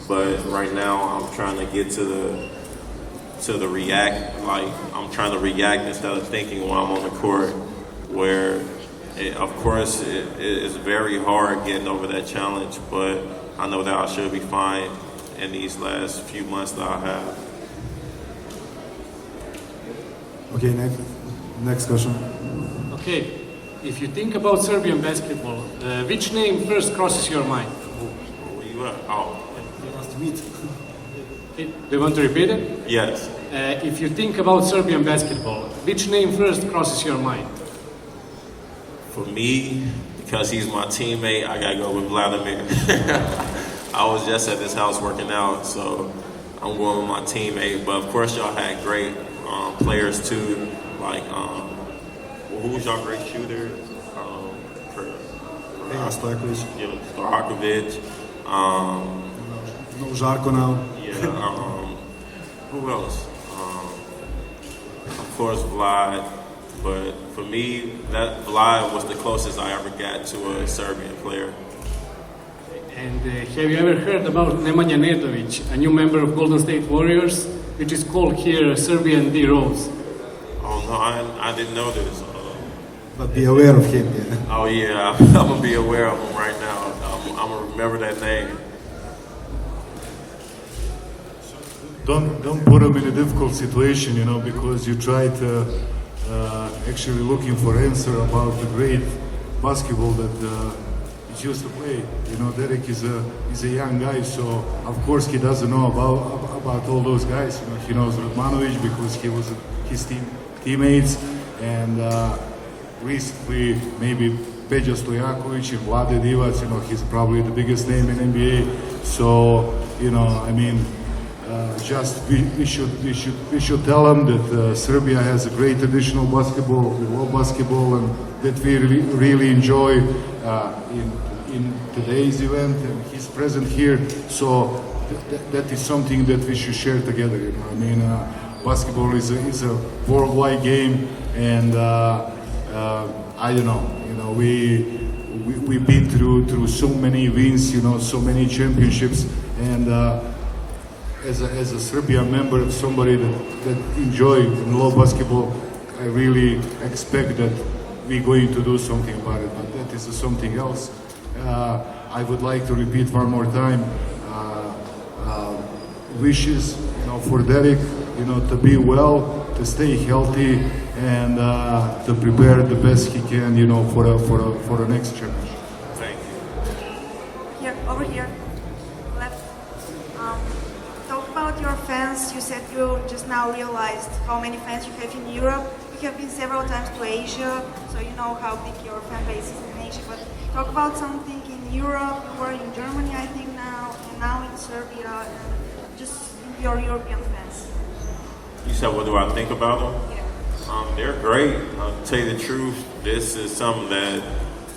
But right now, I'm trying to get to the react. Like I'm trying to react instead of thinking when I'm on the court. Where, of course, it is very hard getting over that challenge. But I know that I should be fine in these last few months that I have. Okay, next question. Okay, if you think about Serbian basketball, which name first crosses your mind? Where you at? Oh, Last meet. Do you want to repeat it? yes. If you think about Serbian basketball, which name first crosses your mind? For me, because he's my teammate, I gotta go with Vladimir. I was just at this house working out, so I'm going with my teammate. But of course, y'all had great players too. Like, who was y'all great shooter? Stojakovic. Yeah, Stojakovic. No Žarko now. Yeah. Who else? Of course, Vlad. But for me, that Vlad was the closest I ever got to a Serbian player. And have you ever heard about Nemanja Nedović, a new member of Golden State Warriors, which is called here Serbian D. Rose? Oh no, I didn't know this. But be aware of him. Yeah. Oh yeah, I'm gonna be aware of him right now. I'm gonna remember that name. Don't put him in a difficult situation, because you tried actually looking for answer about the great basketball that he used to play. Derik is a young guy, so of course he doesn't know about all those guys. He knows Radmanovic because he was his teammates, and recently maybe Peja Stojakovic and Vlade Divac. He's probably the biggest name in NBA. So just we should tell them that Serbia has a great traditional basketball, we love basketball, and that we really enjoy in today's event, and he's present here. So that is something that we should share together. Basketball is a worldwide game, and I don't know. We've been through so many wins, so many championships, and as a Serbian member, somebody that enjoy and love basketball, I really expect that we're going to do something about it. But that is something else. I would like to repeat one more time. Wishes, for Derik, to be well, to stay healthy, and to prepare the best he can, for the next championship. Thank you. Here, over here, left. Talk about your fans. You said you just now realized how many fans you have in Europe. You have been several times to Asia, so you know how big your fan base is in Asia. But talk about something in Europe. You were in Germany, I think now, and now in Serbia, and just your European fans. You said, what do I think about them? Yeah. They're great. To tell you the truth, this is something that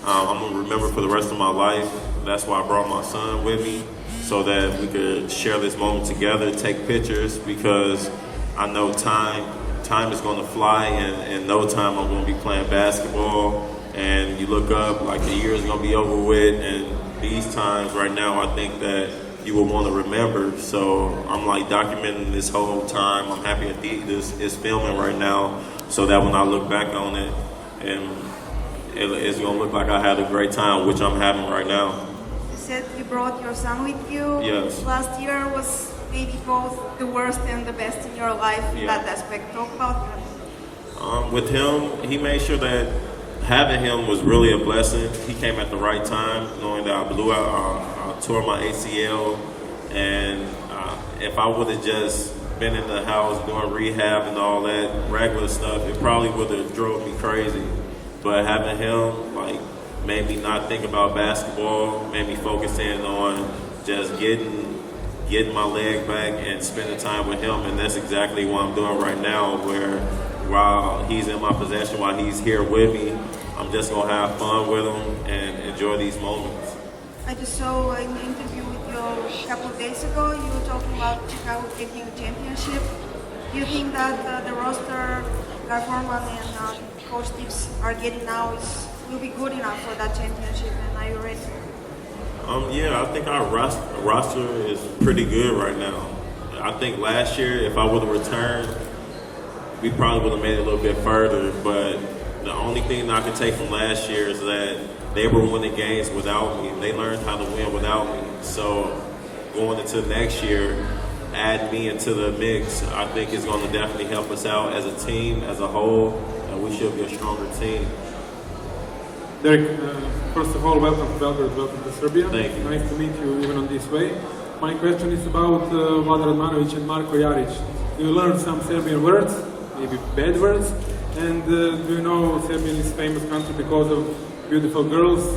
I'm gonna remember for the rest of my life. That's why I brought my son with me, so that we could share this moment together, take pictures, because I know time is going to fly, and in no time I'm going to be playing basketball, and you look up, like the year is going to be over with, and these times right now I think that you will want to remember. So I'm like documenting this whole time. I'm happy Addidas is filming right now, so that when I look back on it, and it's going to look like I had a great time, which I'm having right now. You said you brought your son with you. Yes. Last year was maybe both the worst and the best in your life in that aspect. Talk about that. With him, he made sure that having him was really a blessing. He came at the right time, knowing that I blew out, I tore my ACL, and if I would have just been in the house doing rehab and all that regular stuff, it probably would have drove me crazy. But having him, made me not think about basketball, made me focus in on just getting my leg back and spending time with him, and that's exactly what I'm doing right now, where while he's in my possession, while he's here with me, I'm just going to have fun with him and enjoy these moments. I just saw an interview with you a couple of days ago. You were talking about Chicago taking a championship. Do you think that the roster Garforman and Coach Tips are getting now will be good enough for that championship, and are you ready? Yeah, I think our roster is pretty good right now. I think last year, if I would have returned, we probably would have made it a little bit further. But the only thing that I can take from last year is that they were winning games without me. They learned how to win without me. So going into next year, add me into the mix, I think is going to definitely help us out as a team, as a whole, and we should be a stronger team. Derik, first of all, welcome to Belgrade, welcome to Serbia. Thank you. Nice to meet you even on this way. My question is about Vlada Radmanovic and Marko Jaric. You learned some Serbian words, maybe bad words, and do you know Serbia is famous country because of beautiful girls,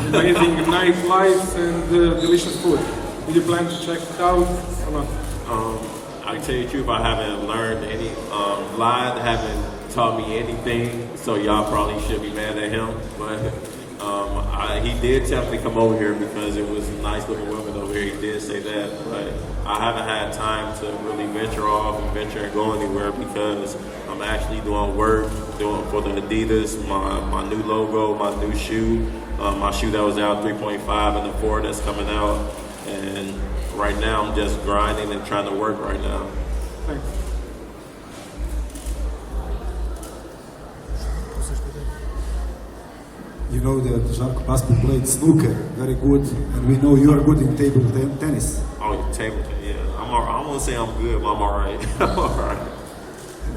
amazing nightlife, and delicious food. Do you plan to check it out or not? I tell you the truth, I haven't learned any. Vlad haven't taught me anything, so y'all probably should be mad at him. But he did tell me to come over here because it was nice looking women over here. He did say that, but I haven't had time to really venture off and venture and go anywhere because I'm actually doing work, doing for the Addidas, my new logo, my new shoe, my shoe that was out 3.5 and the 4 that's coming out. And right now I'm just grinding and trying to work right now. Thanks. You know that Žarko Paspin played snooker very good, and we know you are good in table tennis. Oh, table tennis, yeah. I won't say I'm good, but I'm all right. I'm all right.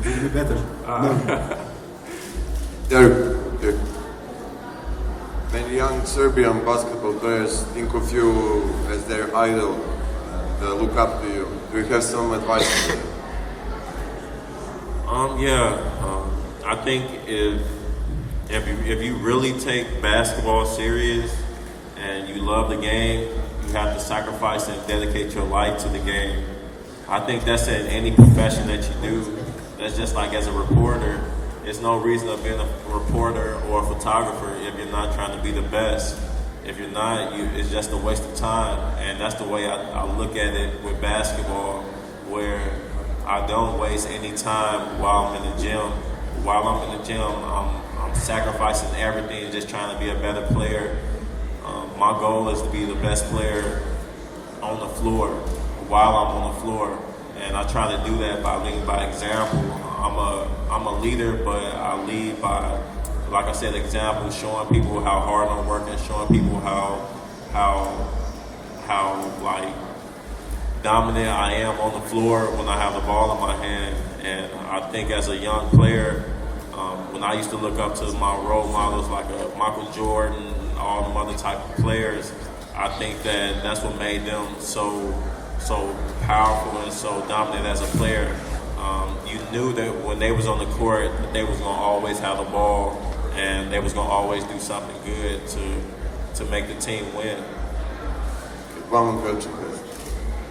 Should be better. No. Derik, many young Serbian basketball players think of you as their idol and look up to you. Do you have some advice for them? I think if you really take basketball serious and you love the game, you have to sacrifice and dedicate your life to the game. I think that's in any profession that you do. That's just like as a reporter. There's no reason of being a reporter or a photographer if you're not trying to be the best. If you're not, it's just a waste of time. And that's the way I look at it with basketball, where I don't waste any time while I'm in the gym. While I'm in the gym, I'm sacrificing everything, just trying to be a better player. My goal is to be the best player on the floor while I'm on the floor, and I try to do that by leading by example. I'm a leader, but I lead by, like I said, example, showing people how hard I'm working, showing people how like dominant I am on the floor when I have the ball in my hand. And I think as a young player, when I used to look up to my role models like Michael Jordan and all them other type of players, I think that's what made them so powerful and so dominant as a player. You knew that when they was on the court, that they was gonna always have the ball and they was gonna always do something good to make the team win. One more question, guys.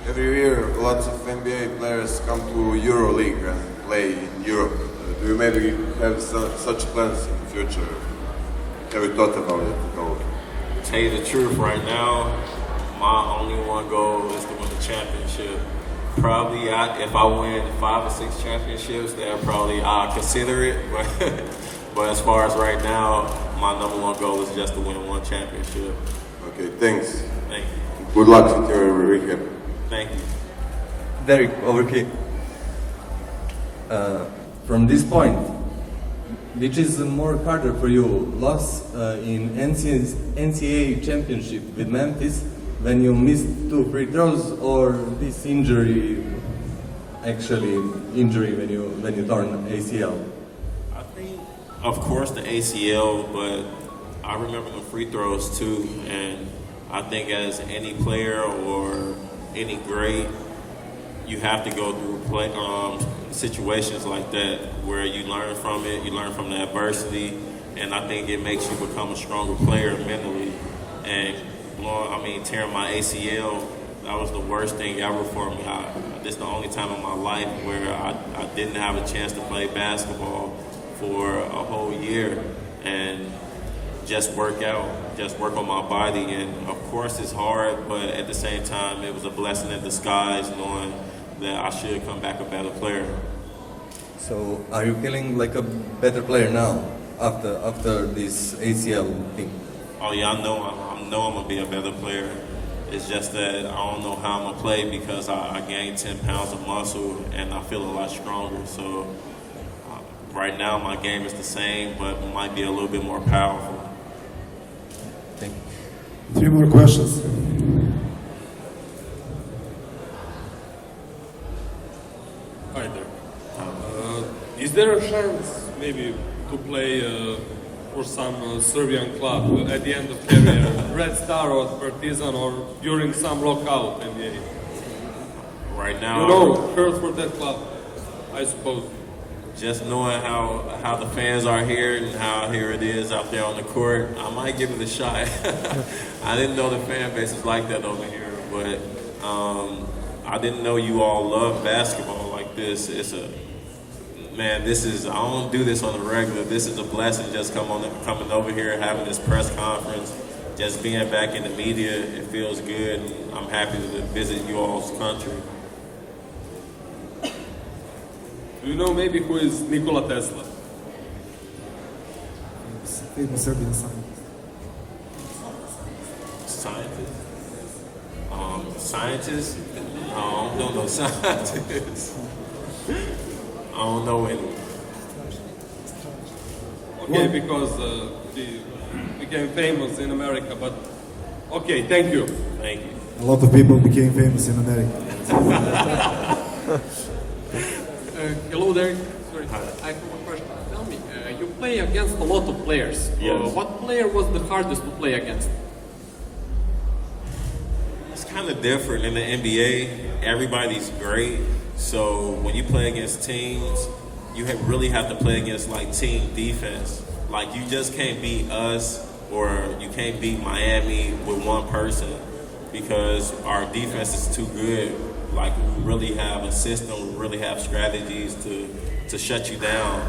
Every year, lots of NBA players come to EuroLeague and play in Europe. Do you maybe have such plans in the future? Have you thought about it at all? To tell you the truth, right now, my only one goal is to win the championship. Probably, if I win 5 or 6 championships, then probably I'll consider it. But as far as right now, my number one goal is just to win 1 championship. Okay, thanks. Thank you. Good luck with your rehab. Thank you. Derik, over here. From this point, which is more harder for you, loss in NCAA championship with Memphis when you missed 2 free throws, or this injury when you torn ACL? I think, of course, the ACL, but I remember the free throws too. And I think as any player or any great, you have to go through situations like that where you learn from it, you learn from the adversity, and I think it makes you become a stronger player mentally. And tearing my ACL, that was the worst thing ever for me. This is the only time in my life where I didn't have a chance to play basketball for a whole year and just work on my body. And of course it's hard, but at the same time it was a blessing in disguise knowing that I should come back a better player. So, are you feeling like a better player now after this ACL thing? Oh yeah, I know I'm gonna be a better player. It's just that I don't know how I'm gonna play because I gained 10 pounds of muscle and I feel a lot stronger. So right now my game is the same, but it might be a little bit more powerful. Thank you. 3 more questions. Hi there. Is there a chance maybe to play for some Serbian club at the end of career, Red Star or Partizan, or during some lockout NBA? Right now, You know, first for that club, I suppose. just knowing how the fans are here and how here it is out there on the court, I might give it a shot. I didn't know the fan base is like that over here, but I didn't know you all love basketball like this. I don't do this on a regular. This is a blessing just coming over here, having this press conference, just being back in the media. It feels good. I'm happy to visit you all's country. Do you know maybe who is Nikola Tesla? Famous Serbian scientist. Scientist? Scientist? No, I don't know no scientists. I don't know any. Okay, because he became famous in America, but okay, thank you. Thank you. A lot of people became famous in America. Hello, Derek. Sorry, I have one question. Tell me, you play against a lot of players. Yes. What player was the hardest to play against? It's kind of different in the NBA. Everybody's great. So when you play against teams, you really have to play against like team defense. Like you just can't beat us or you can't beat Miami with one person because our defense is too good. Like we really have a system, we really have strategies to shut you down.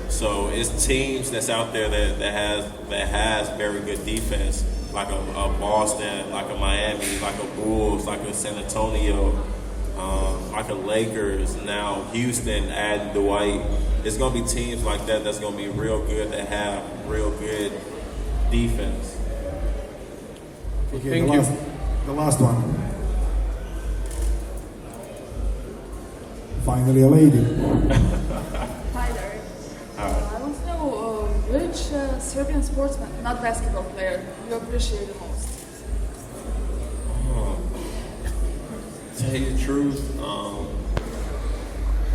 So it's teams that's out there that has very good defense, like a Boston, like a Miami, like a Bulls, like a San Antonio, like a Lakers, now Houston, adding Dwight. It's gonna be teams like that that's gonna be real good, that have real good defense. Okay, Thank you. The last one. Finally a lady. Hi, Derek. I want to know which Serbian sportsman, not basketball player, you appreciate the most. Tell you the truth,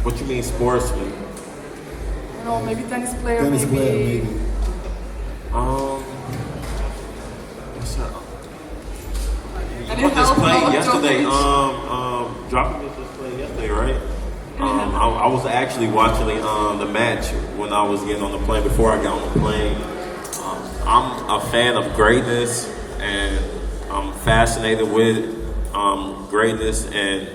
what you mean sportsman? You know, maybe tennis player, Tennis maybe. player, maybe. What's up? Any I just help played about yesterday. Djokovic? Djokovic just played yesterday, right? I was actually watching the match when I was getting on the plane, before I got on the plane. I'm a fan of greatness, and I'm fascinated with greatness, and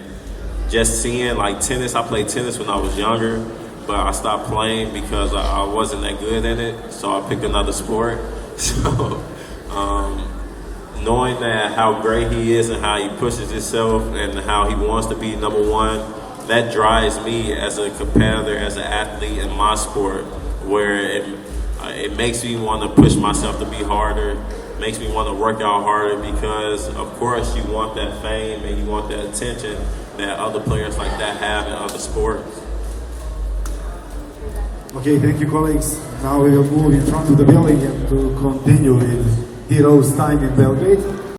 just seeing like tennis. I played tennis when I was younger, but I stopped playing because I wasn't that good at it, so I picked another sport. So knowing that how great he is and how he pushes himself and how he wants to be number one, that drives me as a competitor, as an athlete in my sport, where it makes me want to push myself to be harder, makes me want to work out harder, because of course you want that fame and you want that attention that other players like that have in other sports. Okay, thank you, colleagues. Now we will move in front of the building and to continue with Derik Rose time in Belgrade.